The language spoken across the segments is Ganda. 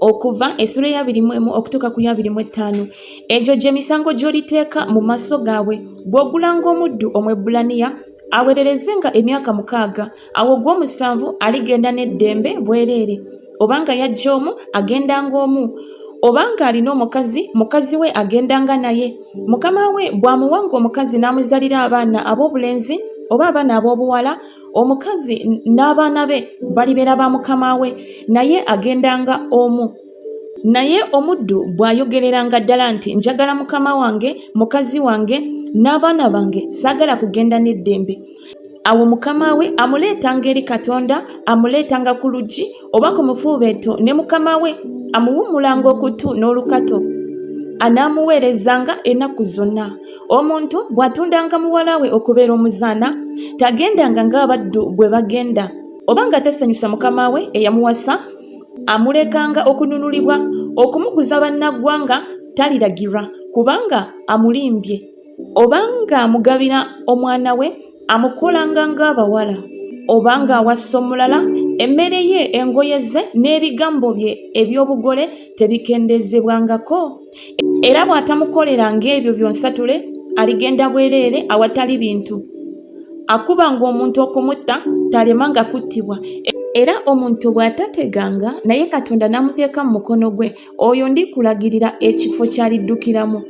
okuva essula ya 21 okutuuka ku ya 25. Egyo gye misango gy'oliteeka mu maaso gaabwe bw'ogulanga omuddu Omwebbulaniya awerereze nga emyaka 6, awo gw'omusanvu aligenda n'eddembe bwereere. Obanga yajja omu agendanga omu, obanga alina omukazi, mukazi we agendanga naye. Mukama we bw'amuwanga omukazi n'amuzalira abaana ab'obulenzi oba abaana ab'obuwala, omukazi n'abaana be balibeera ba mukama we, naye agendanga omu. Naye omuddu bw'ayogereranga ddala nti njagala mukama wange, mukazi wange n'abaana bange, saagala kugenda n'eddembe, awo mukama we amuleetanga eri Katonda, amuleetanga ku luggi oba ku mufuubeeto, ne mukama we amuwummulanga okutu n'olukato, anaamuweerezanga ennaku zonna. Omuntu bw'atundanga muwala we okubeera omuzaana, tagendanga ng'abaddu bwe bagenda. Obanga tasanyusa mukama we eyamuwasa, amulekanga okununulibwa, okumuguza bannaggwanga taliragirwa kubanga amulimbye. Obanga amugabira omwana we, amukolanga ng'abawala. Obanga awassa omulala, emmere ye, engoye ze n'ebigambo bye eby'obugole tebikendezebwangako. Era bw'atamukoleranga ebyo byonsatule, aligenda bwereere awatali bintu. Akubanga omuntu okumutta, talemanga kuttibwa. Era omuntu bw'atateganga naye Katonda n'amuteeka mu mukono gwe, oyo ndikulagirira ekifo ky'aliddukiramu.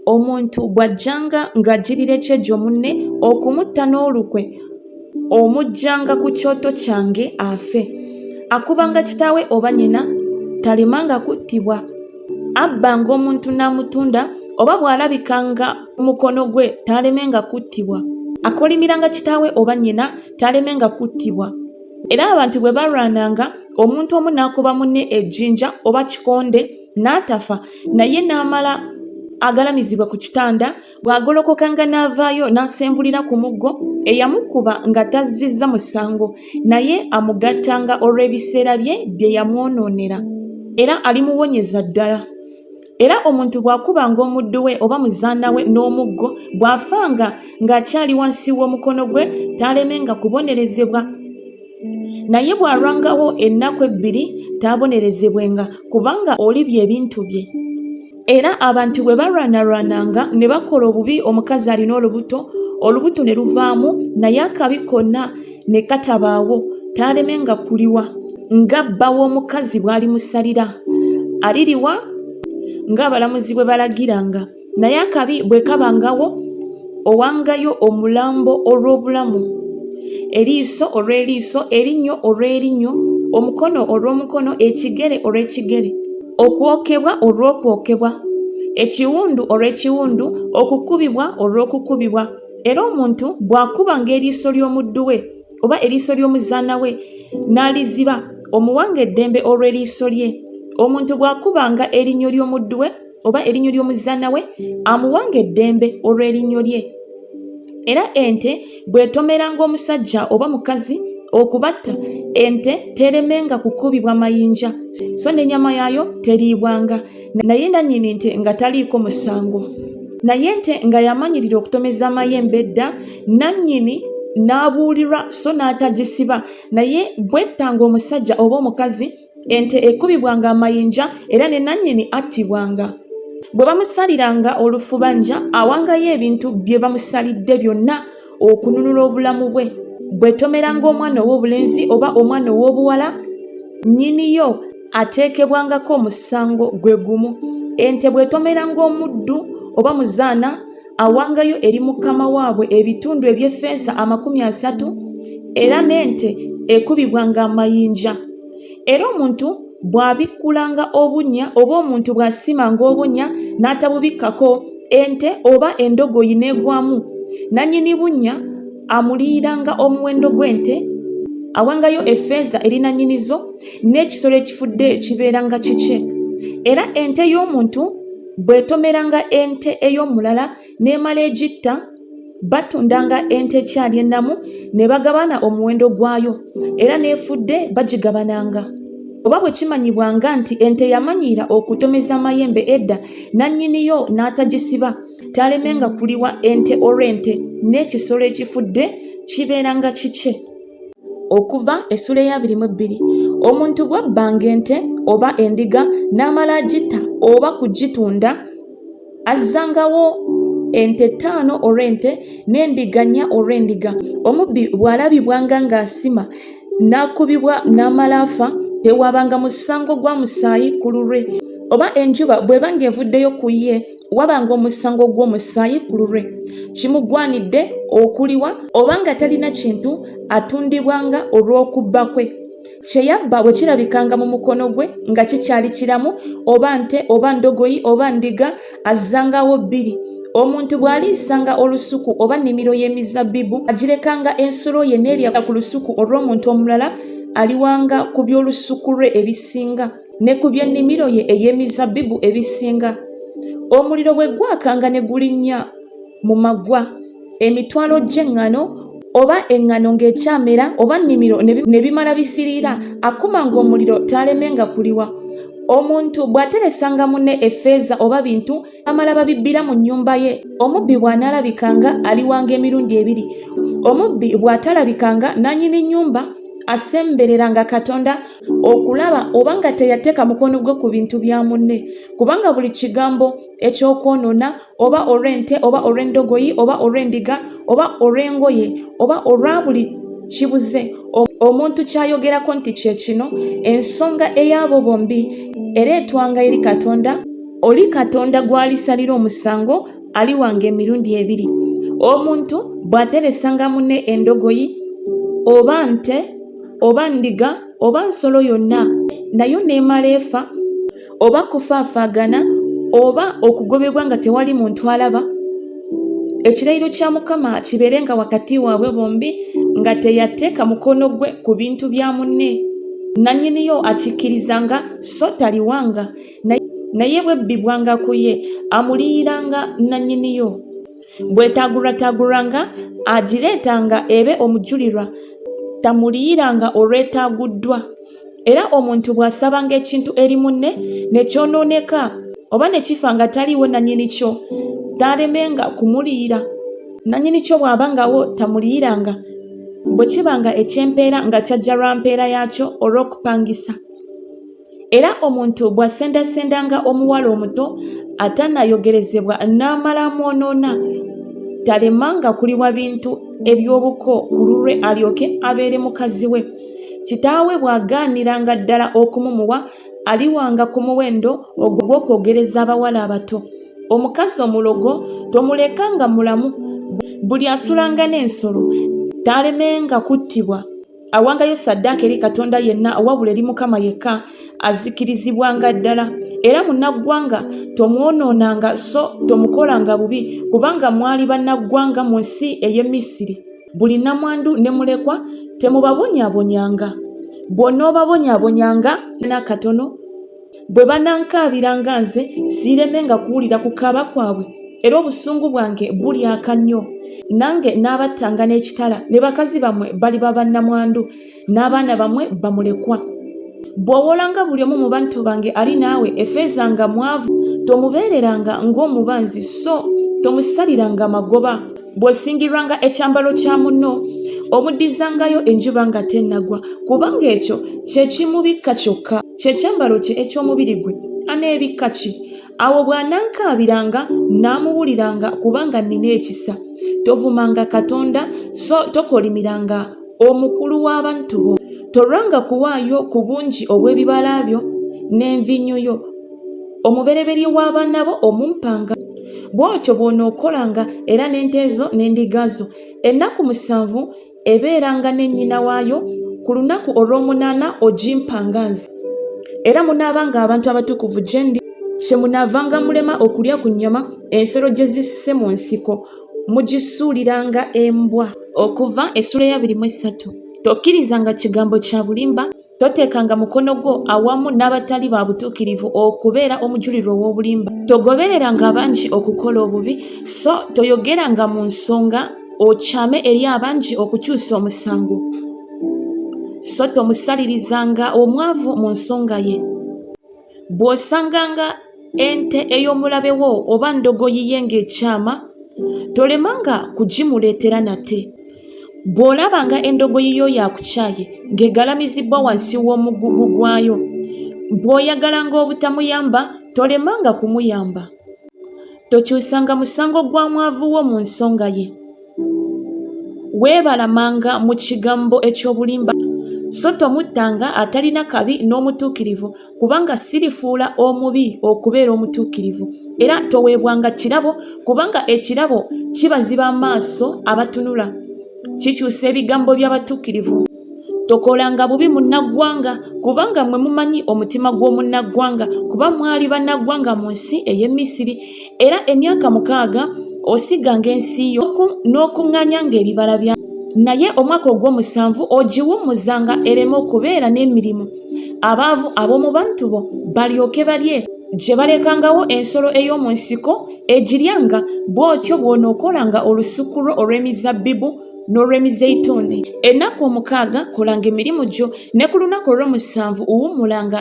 Omuntu bw'ajjanga ng'ajjirira ekyejjo munne okumutta n'olukwe, omujjanga ku kyoto kyange afe. Akubanga kitaawe oba nnyina, talemanga kuttibwa. Abbanga omuntu n'amutunda, oba bw'alabikanga mukono gwe, talemenga kuttibwa. Akolimiranga kitaawe oba nnyina, talemenga kuttibwa. Era abantu bwe balwananga, omuntu omu n'akuba munne ejjinja oba kikonde n'atafa, naye n'amala agalamizibwa ku kitanda, bw'agolokokanga n'avaayo n'asembulira ku muggo, eyamukuba nga tazzizza musango, naye amugattanga olw'ebiseera bye bye yamwonoonera, era alimuwonyeza ddala. Era omuntu bw'akubanga omuddu we oba muzaana we n'omuggo, bw'afanga ng'akyali wansi w'omukono gwe, talemenga kubonerezebwa. Naye bw'alwangawo ennaku 2, taabonerezebwenga kubanga olibye ebintu bye. Era abantu bwe balwanalwananga ne bakola obubi, omukazi alina olubuto ne luvaamu, naye akabi konna ne katabaawo, talemenga kuliwa. Nga bba w'omukazi bw'alimusalira, aliriwa ng'abalamuzi bwe balagiranga. Naye akabi bwe kabangawo, owangayo omulambo olw'obulamu, eriiso olw'eriiso, erinnyo olw'erinnyo, omukono olw'omukono, ekigere olw'ekigere, okwokebwa olw'okwokebwa, ekiwundu olw'ekiwundu, okukubibwa olw'okukubibwa. Era omuntu bw'akubanga eriiso ly'omuddu we oba eriiso ly'omuzaana we n'aliziba, omuwanga eddembe olw'eriiso lye. Omuntu bw'akubanga erinnyo ly'omuddu we oba erinnyo ly'omuzaana we, amuwanga eddembe olw'erinnyo lye. Era ente bw'etomeranga omusajja oba mukazi okubatta, ente teremenga kukubibwa mayinja, so n'ennyama yaayo teriibwanga, naye nannyini nte nga taliiko musango. Naye ente nga yamanyirira okutomeza amayembe edda, nannyini n'abuulirwa so n'atagisiba, naye bwettanga omusajja oba omukazi, ente ekubibwanga amayinja era ne nannyini attibwanga. Bwe bamusaliranga olufubanja, awangayo ebintu bye bamusalidde byonna okununula obulamu bwe. Bw'etomeranga omwana ow'obulenzi oba omwana ow'obuwala, nnyiniyo ateekebwangako omusango gwe gumu. Ente bw'etomeranga omuddu oba muzaana, awangayo eri mukama waabwe ebitundu eby'effeeza 30, era n'ente ekubibwanga amayinja. Era omuntu bw'abikkulanga obunnya oba omuntu bw'asimanga obunnya n'atabubikkako, ente oba endogoyi n'egwamu, nannyini bunnya amuliiranga omuwendo gw'ente, awangayo effeeza eri nannyinizo, n'ekisolo ekifudde kibeeranga kikye. Era ente y'omuntu bw'etomeranga ente ey'omulala n'emala egitta, batundanga ente ekyali ennamu ne bagabana omuwendo gwayo, era n'efudde bagigabananga. Oba bwe kimanyibwanga nti ente yamanyiira okutomeza amayembe edda, nannyiniyo n'atagisiba, talemenga kuliwa ente olw'ente, n'ekisolo ekifudde kibeeranga kikye. Okuva essula ya 22. Omuntu bw'abbanga ente oba endiga n'amala agitta oba kugitunda, azzangawo ente 5 olw'ente n'endiga 4 olw'endiga. Omubbi bw'alabibwanga ng'asima n'akubibwa n'amala afa, tewabanga musango gwa musaayi ku lulwe. Oba enjuba bw'ebanga evuddeyo ku ye, wabanga omusango gw'omusaayi ku lulwe. Kimugwanidde okuliwa obanga talina kintu atundibwanga olw'okubba kwe. Kye yabba bwe kirabikanga mu mukono gwe nga kikyali kiramu, oba nte oba ndogoyi oba ndiga, azzangawo 2. Omuntu bw'aliisanga olusuku oba nnimiro y'emizabbibu, agirekanga ensolo ye n'erya ku lusuku olw'omuntu omulala, aliwanga ku by'olusuku lwe ebisinga ne ku by'ennimiro ye ey'emizabbibu ebisinga. Omuliro bwe gwakanga ne gulinnya mu maggwa, emitwalo gy'eŋŋano oba eŋŋano ng'ekyamera oba nnimiro ne bimala bisiriira, akumanga omuliro taalemenga kuliwa. Omuntu bw'ateresanga munne effeeza oba bintu amala babibbira mu nnyumba ye, omubbi bw'anaalabikanga aliwanga emirundi 2. Omubbi bw'atalabikanga, nannyini nnyumba asembereranga Katonda okulaba obanga teyateeka mukono gwe ku bintu bya munne, kubanga buli kigambo eky'okwonoona oba olw'ente oba olw'endogoyi oba olw'endiga oba olw'engoye oba olwa buli kibuze, omuntu ky'ayogerako nti kye kino, ensonga ey'abo bombi ereetwanga eri Katonda. Oli Katonda gw'alisalira omusango aliwanga emirundi 2. Omuntu bw'ateresanga munne endogoyi oba nte oba ndiga oba nsolo yonna, nayo n'emala efa oba kufaafaagana oba okugobebwa nga tewali muntu alaba, ekirayiro kya Mukama kibeerenga wakati waabwe bombi, nga teyateeka mukono gwe ku bintu bya munne. Nannyiniyo akikkirizanga so taliwanga, naye bwebbibwanga ku ye amuliyiranga nannyiniyo. Bwetaagulwataagulwanga agireetanga ebe omujulirwa, tamuliyiranga olwetaaguddwa. Era omuntu bw'asabanga ekintu eri munne ne kyonooneka oba ne kifa nga taliiwo nannyini kyo, taalemenga kumuliyira. Nannyini kyo bw'abangawo tamuliyiranga. Bwe kibanga eky'empeera nga kyajja lwa mpeera yaakyo olw'okupangisa. Era omuntu bw'asendasendanga omuwala omuto atanayogerezebwa n'amala amwonoona, talemanga kuliwa bintu eby'obuko ku lulwe alyoke abeere mukazi we. Kitaawe bw'agaaniranga ddala okumumuwa, aliwanga ku muwendo ogw'okwogereza abawala abato. Omukazi omulogo tomulekanga mulamu, buli asulanga n'ensolo taalemenga kuttibwa. Awangayo ssaddaaka eri Katonda yenna, wabula eri Mukama yekka azikirizibwanga ddala. Era munnaggwanga tomwonoonanga so tomukolanga bubi, kubanga mwali bannaggwanga mu nsi ey'e Misiri. Buli nnamwandu ne mulekwa temubabonyaabonyanga. Bw'onoobabonyaabonyanga n'akatono, bwe banankaabiranga nze siiremenga kuwulira kukaaba kwabwe, era obusungu bwange bulyaka nnyo. Nange n'abattanga n'ekitala, ne bakazi bammwe baliba bannamwandu, n'abaana bammwe bamulekwa. Bw'owolanga buli omu mu bantu bange ali naawe effeeza nga mwavu, tomubeereranga ng'omubanzi so tomusaliranga magoba. Bw'osingirwanga ekyambalo kya munno, omuddizangayo enjuba nga tennagwa, kubanga ekyo kye kimubikka kyokka, kye kyambalo kye eky'omubiri gwe aneebikka ki? Awo bw'anankaabiranga n'amuwuliranga, kubanga nnina ekisa. Tovumanga Katonda so tokolimiranga omukulu w'abantu bo. Tolwanga kuwaayo ku bungi obw'ebibala byo n'envinnyo yo. Omubereberye w'abaana bo omumpanga. Bw'otyo bw'onookolanga era n'ente zo n'endiga zo. Ennaku 7 ebeeranga ne nnyina waayo, ku lunaku olw'omunaana ogimpanga nze. Era munaabanga abantu abatukuvu gye ndi, kye munaavanga mulema okulya ku nnyama ensolo gye zisse mu nsiko, mugisuuliranga embwa. Okuva essula ya 23. Tokkirizanga kigambo kya bulimba, toteekanga mukono gwo awamu n'abatali ba butuukirivu okubeera omujulirwa ow'obulimba. Togobereranga abangi okukola obubi, so toyogeranga mu nsonga okyame eri abangi okukyusa omusango. So tomusalirizanga omwavu mu nsonga ye. Bw'osanganga ente ey'omulabe wo oba ndogoyi ye ng'ekyama, tolemanga kugimuleetera nate. bw'olabanga endogoyi yo yakukyaye ng'egalamizibwa wansi w'omugugu gwayo, bw'oyagalanga obutamuyamba tolemanga kumuyamba. Tokyusanga musango gwa mwavu wo mu nsonga ye. Weebalamanga mu kigambo eky'obulimba, so tomuttanga atalina kabi n'omutuukirivu, kubanga sirifuula omubi okubeera omutuukirivu. Era toweebwanga kirabo, kubanga ekirabo kibaziba amaaso abatunula, kikyusa ebigambo by'abatuukirivu. Tokolanga bubi munnaggwanga, kubanga mmwe mumanyi omutima gw'omunnaggwanga, kuba mwali bannaggwanga mu nsi ey'e Misiri. Era emyaka 6 osiganga ensi yo n'okuŋŋaanyanga ebibala bya, naye omwaka ogw'omusanvu ogiwummuzanga ereme okubeera n'emirimu. Abaavu ab'omu bantu bo balyoke balye, gye balekangawo ensolo ey'omu nsiko egiryanga. Bw'otyo bw'onookolanga olusuku lwo olw'emizabbibu n'olw'emizeeyituuni. Ennaku 6 kolanga emirimu gyo, ne ku lunaku olw'omusanvu uwummulanga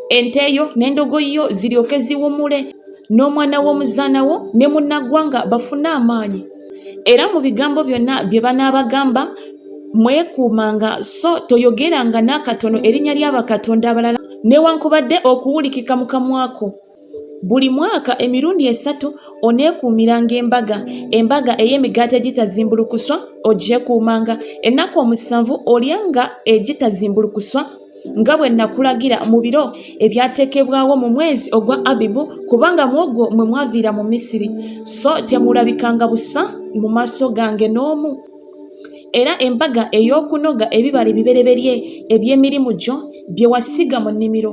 ente yo n'endogoyi yo ziryoke ziwummule, n'omwana w'omuzaana wo ne munnaggwanga bafune amaanyi. Era mu bigambo byonna bye banaabagamba mwekuumanga, so toyogeranga n'akatono erinnya ly'abakatonda abalala newankubadde okuwulikika mu kamwako. Buli mwaka emirundi 3 oneekuumiranga embaga ey'emigaati egitazimbulukuswa ogyekuumanga. Ennaku 7 olyanga egitazimbulukuswa nga bwe nakulagira mu biro ebyateekebwawo mu mwezi ogwa Abibu, kubanga mwogwo mwe mwaviira mu Misiri. So temulabikanga busa mu maaso gange n'omu. Era embaga ey'okunoga ebibala ebibereberye eby'emirimu gyo bye wasiga mu nnimiro.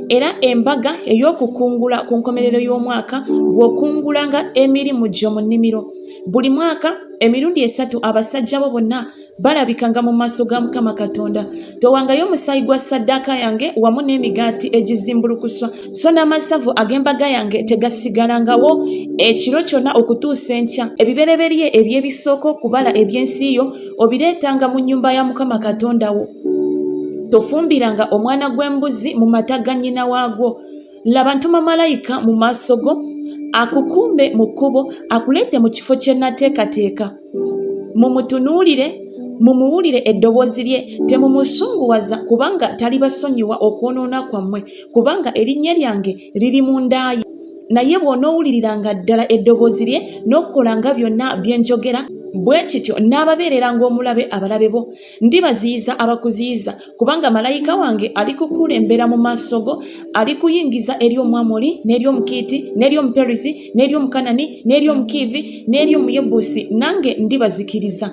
Era embaga ey'okukungula ku nkomerero y'omwaka bw'okungulanga emirimu gyo mu nnimiro. Buli mwaka emirundi 3 abasajja bo bonna balabikanga mu maaso ga Mukama Katonda. Towangayo omusaayi gwa ssaddaaka yange wamu n'emigaati egizimbulukuswa, so n'amasavu ag'embaga yange tegasigalangawo ekiro kyonna okutuusa enkya. Ebibereberye eby'ebisooka okubala eby'ensi yo obireetanga mu nnyumba ya Mukama Katonda wo. Tofumbiranga omwana gw'embuzi mu mata ga nnyina waagwo. Laba ntuma malayika mu maaso go akukuume mu kkubo, akuleete mu kifo kye nateekateeka. Mumuwulire eddoboozi lye, temumusunguwaza, kubanga talibasonyiwa okwonoona kwammwe, kubanga erinnya lyange liri mu nda ye. Naye bw'onoowuliriranga ddala eddoboozi lye n'okukolanga byonna bye njogera, bwe kityo n'ababeereranga omulabe abalabe bo. Ndibaziyiza abakuziyiza, kubanga malayika wange alikukulembera mu maaso go, alikuyingiza eri Omwamoli n'eri Omukiiti n'eri Omuperizi n'eri Omukanani n'eri Omukiivi n'eri Omuyebuusi, nange ndibazikiriza.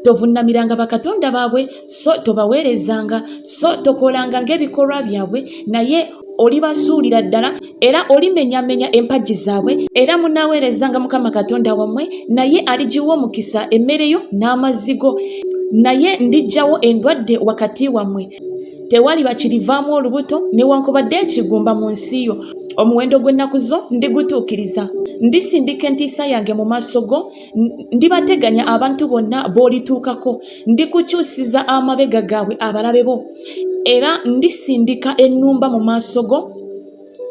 Tovuunamiranga bakatonda baabwe, so tobaweerezanga, so tokolanga ng'ebikolwa byabwe, naye olibasuulira ddala era olimenyamenya empagi zaabwe. Era munaaweerezanga Mukama Katonda wammwe, naye aligiwa omukisa emmere yo n'amazzi go. Naye ndiggyawo endwadde wakati wammwe. Tewaliba kirivaamu olubuto newankubadde ekigumba mu nsi yo. Omuwendo gw'ennaku zo ndigutuukiriza. Ndisindika entiisa yange mu maaso go, ndibateganya abantu bonna b'olituukako. Ndikukyusiza amabega gaabwe abalabe bo. Era ndisindika ennumba mu maaso go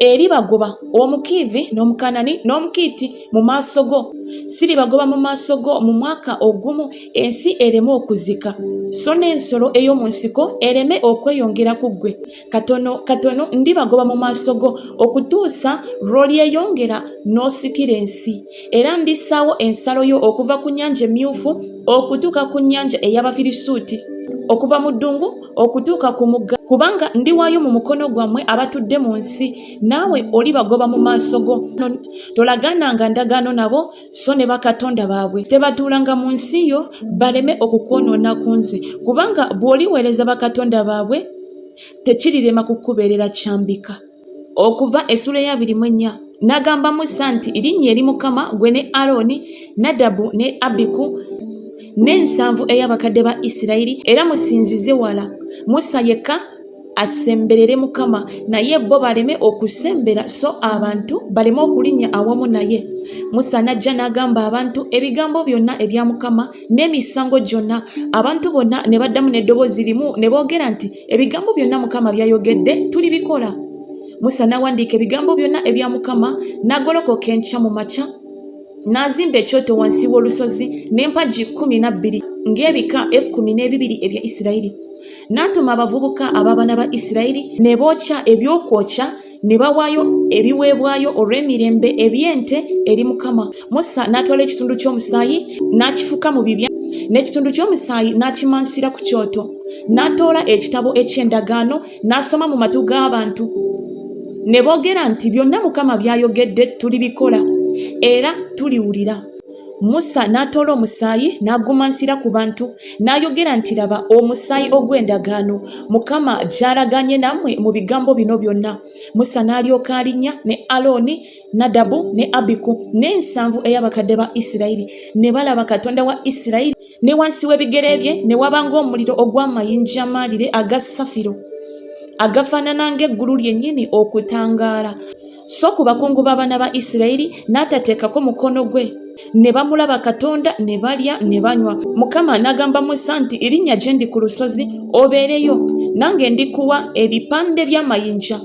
eribagoba, Omukiivi n'Omukanani n'Omukiiti mu maaso go. Siribagoba mu maaso go mu mwaka ogumu, ensi ereme okuzika, so n'ensolo ey'omu nsiko ereme okweyongera ku ggwe. Katono ndibagoba mu maaso go okutuusa lw'olyeyongera n'osikira ensi. Era ndissaawo ensalo yo okuva ku nnyanja emyufu okutuuka ku nnyanja ey'Abafirisuuti, okuva mu ddungu okutuuka ku mugga, kubanga ndiwaayo mu mukono gwammwe abatudde mu nsi, naawe olibagoba mu maaso go. Tolagananga ndagaano nabo, so ne bakatonda baabwe tebatuulanga mu nsi yo baleme okukwonoona ku nze, kubanga bw'oliweereza bakatonda baabwe tekirirema kukubeerera kyambika. Okuva essula ya 24. N'agamba Musa nti erinnya eri Mukama gwe ne Alooni, Nadabu ne Abiku n'ensanvu ey'abakadde ba Isirayiri, era musinzize wala. Musa yekka asemberere Mukama, naye bo baleme okusembera, so abantu baleme okulinnya awamu naye. Musa n'ajja n'agamba abantu ebigambo byonna ebya Mukama n'emisango gyonna. Abantu bonna ne baddamu n'eddoboozi limu ne boogera nti ebigambo byonna Mukama byayogedde tulibikola. Musa n'awandiika ebigambo byonna ebya Mukama, n'agolokoka enkya mu makya, n'azimba ekyoto wansi w'olusozi n'empagi 12 ng'ebika 12 ebya Isirayiri. N'atuma abavubuka ab'abaana ba Isirayiri ne bookya ebyokwokya ne bawaayo ebiweebwayo olw'emirembe eby'ente eri Mukama. Musa n'atwala ekitundu ky'omusaayi n'akifuka mu bibya, n'ekitundu ky'omusaayi n'akimansira ku kyoto. N'atoola ekitabo eky'endagaano n'asoma mu matu g'abantu. Ne boogera nti byonna Mukama by'ayogedde tulibikola era tuliwulira. Musa n'atoola omusaayi n'agumansira ku bantu n'ayogera nti laba omusaayi ogw'endagaano Mukama gy'alaganye nammwe mu bigambo bino byonna. Musa n'alyoka alinnya ne Alooni, Nadabu ne Abiku n'ensanvu ey'abakadde ba Isirayiri ne balaba Katonda wa Isirayiri, ne wansi w'ebigere bye ne waba ng'omuliro ogw'amayinja amaalire aga safiro agafaanana ng'eggulu lyennyini okutangaala. So ku bakungu b'abaana ba Isirayiri n'atateekako mukono gwe. Ne bamulaba Katonda ne balya ne banywa. Mukama n'agamba Musa nti erinnya gye ndi ku lusozi obeereyo, nange ndikuwa ebipande by'amayinja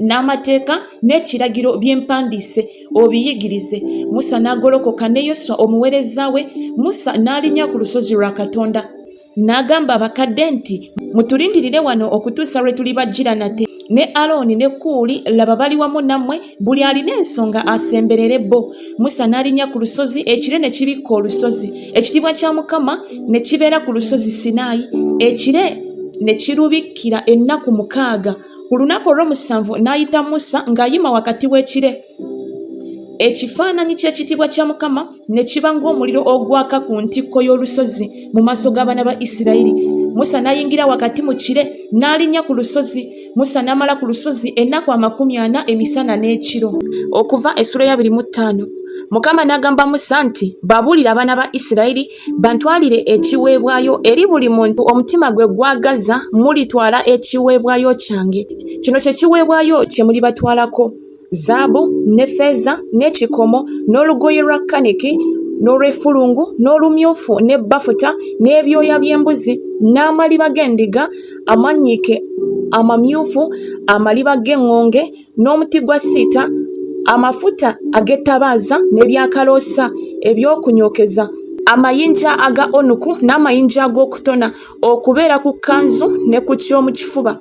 n'amateeka n'ekiragiro by'empandiise obiyigirize. Musa n'agolokoka ne Yoswa omuweereza we. Musa n'alinnya ku lusozi lwa Katonda n'agamba abakadde nti mutulindirire wano okutuusa lwe tulibajjira nate. Ne Alooni ne Kuuli laba bali wamu nammwe, buli alina ensonga asemberere bo. Musa n'alinnya ku lusozi, ekire ne kibikka olusozi. Ekitiibwa kya Mukama ne kibeera ku lusozi Sinaayi. Ekire ne kirubikkira ennaku 6. Ku lunaku olw'omusanvu n'ayita Musa ng'ayima wakati w'ekire. Ekifaananyi ky'ekitiibwa kya Mukama ne kiba ng'omuliro ogwaka ku ntikko y'olusozi mu maaso g'abaana ba Isirayiri. Musa n'ayingira wakati mu kire n'alinnya ku lusozi. Musa n'amala ku lusozi ennaku 40 emisana n'ekiro. Okuva essula ya 25. Mukama n'agamba Musa nti babuulire abaana ba Isirayiri bantwalire ekiweebwayo eri buli muntu omutima gwe gwagaza, mulitwala ekiweebwayo kyange. Kino kye kiweebwayo kye mulibatwalako: zaabu ne ffeeza n'ekikomo n'olugoye lwa kaniki n'olw'effulungu n'olumyufu ne bafuta n'ebyoya by'embuzi n'amaliba g'endiga amannyike amamyufu, amaliba g'eŋŋonge n'omuti gwa siita, amafuta ag'ettabaaza n'ebyakaloosa eby'okunyookeza, amayinja aga onuku n'amayinja ag'okutona okubeera ku kkanzu ne ku ky'omu kifuba.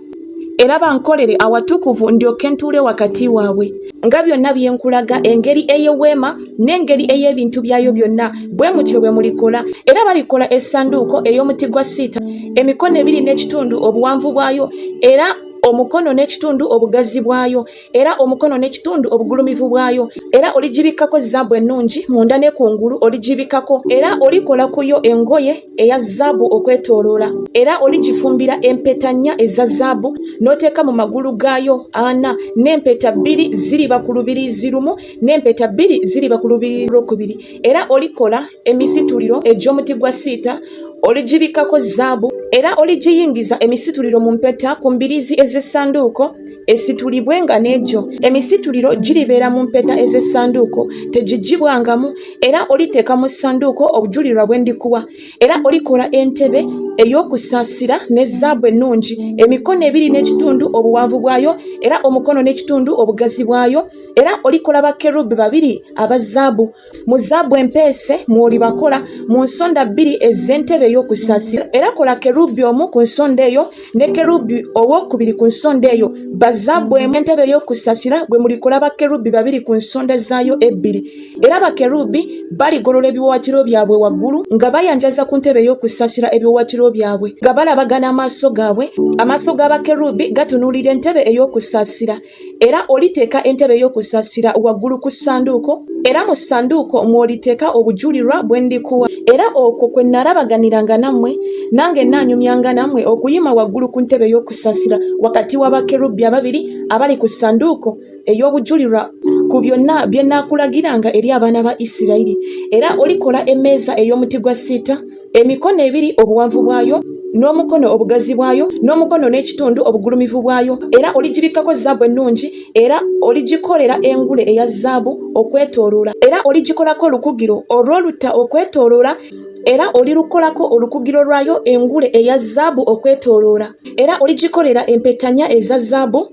Era bankolere awatukuvu ndyoke ntuule wakati waabwe. Nga byonna bye nkulaga, engeri ey'eweema n'engeri ey'ebintu byayo byonna, bwe mutyo bwe mulikola. Era balikola essanduuko ey'omuti gwa siita, emikono 2 n'ekitundu obuwanvu bwayo, era omukono n'ekitundu obugazi bwayo, era omukono n'ekitundu obugulumivu bwayo. Era oligibikkako zaabu ennungi munda ne kungulu oligibikkako. Era olikola ku yo engoye eya zaabu okwetooloola. Era oligifumbira empeta 4 eza zaabu n'oteeka mu magulu gaayo 4, n'empeta 2 ziriba ku lubiriizi lumu, n'empeta 2 ziriba ku lubiriizi lwokubiri. Era olikola emisituliro egy'omuti gwa siita oligibikkako zaabu. Era oligiyingiza emisituliro mu mpeta ku mbiriizi ez'essanduuko esitulibwenga n'egyo. Emisituliro giribeera mu mpeta ez'essanduuko, tegigibwangamu. Era oliteeka mu ssanduuko obujulirwa bwe ndikuwa. Era olikola entebe ey'okusaasira ne zaabu ennungi, emikono 2 n'ekitundu obuwanvu bwayo, era omukono n'ekitundu obugazi bwayo. Era olikola bakerubi 2 aba zaabu. Mu zaabu empeese mw'olibakola mu nsonda 2 ez'entebe ey'okusaasira. Era kola kerubi omu ku nsonda eyo ne kerubi ow'okubiri ku nsonda eyo. Bazaabu entebe ey'okusaasira bwe mulikola bakerubi 2 ku nsonda zaayo 2. Era bakerubi baligolola ebiwaawaatiro byabwe waggulu nga bayanjaza ku ntebe ey'okusaasira ebiwaawaatiro byabwe nga balabagana amaaso gaabwe. Amaaso g'abakerubi gatunuulira entebe ey'okusaasira. Era oliteeka entebe ey'okusaasira waggulu ku ssanduuko. Era mu ssanduuko mw'oliteeka obujulirwa bwe ndikuwa. Era okwo kwe nalabaganiranga nammwe, nange nnaanyumyanga nammwe okuyima waggulu ku ntebe ey'okusaasira wakati w'abakerubi 2 abali ku ssanduuko ey'obujulirwa ku byonna bye nnaakulagiranga eri abaana ba Isirayiri. Era olikola emmeeza ey'omuti gwa siita, emikono 2 obuwanvu bwayo, n'omukono obugazi bwayo, n'omukono n'ekitundu obugulumivu bwayo. Era oligibikkako zaabu ennungi. Era oligikolera engule eya zaabu okwetooloola. Era oligikolako olukugiro olw'olutta okwetooloola. Era olirukolako olukugiro lwayo engule eya zaabu okwetooloola. Era oligikolera empeta 4 eza zaabu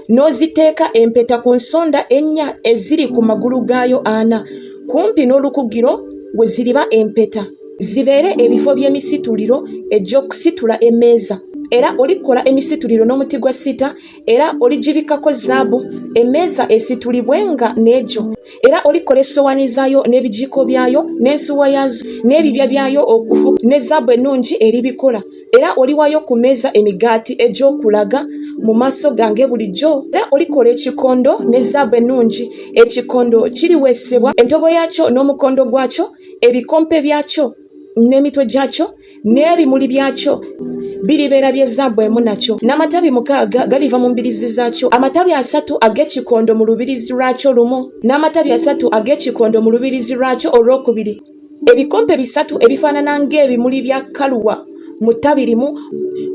n'oziteeka empeta ku nsonda 4 eziri ku magulu gaayo 4 kumpi n'olukugiro we ziriba empeta. zibeere ebifo by'emisituliro egy'okusitula emmeeza. Era olikola emisituliro n'omuti gwa sita era oligibikako zaabu, emmeeza esitulibwenga n'egyo. Era olikola essowaani zaayo n'ebijiko byayo n'ensuwa yaazo n'ebibya byayo okufu ne zaabu ennungi eribikola. Era oliwayo ku mmeeza emigaati egy'okulaga mu maaso gange bulijjo. Era olikola ekikondo ne zaabu ennungi. Ekikondo kiriweesebwa entobo yaakyo n'omukondo gwakyo, ebikompe byakyo n'emitwe gyakyo n'ebimuli byakyo biribeera bye zaabu emu nakyo. N'amatabi 6 galiva mu mbirizi zaakyo, amatabi 3 ag'ekikondo mu lubirizi lwakyo lumu n'amatabi 3 ag'ekikondo mu lubirizi lwakyo olwokubiri. Ebikompe 3 ebifaanana ng'ebimuli bya kaluwa mu ttabi limu,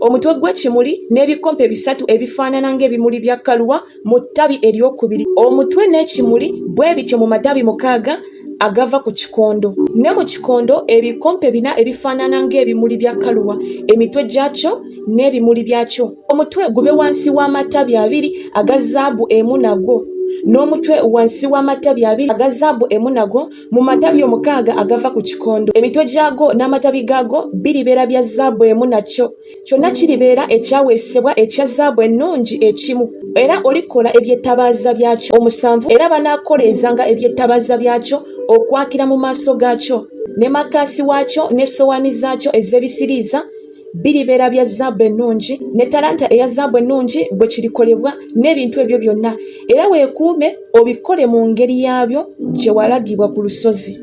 omutwe gw'ekimuli n'ebikompe 3 ebifaanana ng'ebimuli bya kaluwa mu ttabi eryokubiri. Omutwe n'ekimuli bwe bityo mu matabi 6 agava ku kikondo. Ne mu kikondo ebikompe 4 ebifaanana ng'ebimuli bya kaluwa, emitwe gyakyo n'ebimuli byakyo. Omutwe gube wansi w'amatabi 2 aga zaabu emu nagwo, n'omutwe wansi w'amatabi 2 aga zaabu emu nagwo mu matabi 6 agava ku kikondo. Emitwe gyago n'amatabi gaago biribeera bya zaabu emu nakyo. Kyonna kiribeera ekyaweesebwa ekya zaabu ennungi ekimu. Era olikola ebyettabaaza byakyo 7 era banaakoleezanga ebyettabaaza byakyo okwakira mu maaso gaakyo. Ne makaasi waakyo n'essowaani zaakyo ez'ebisiriiza biribeera bya zaabu ennungi, ne talanta eya zaabu ennungi bwe kirikolebwa n'ebintu ebyo byonna. Era weekuume obikole mu ngeri yaabyo gye walagibwa ku lusozi.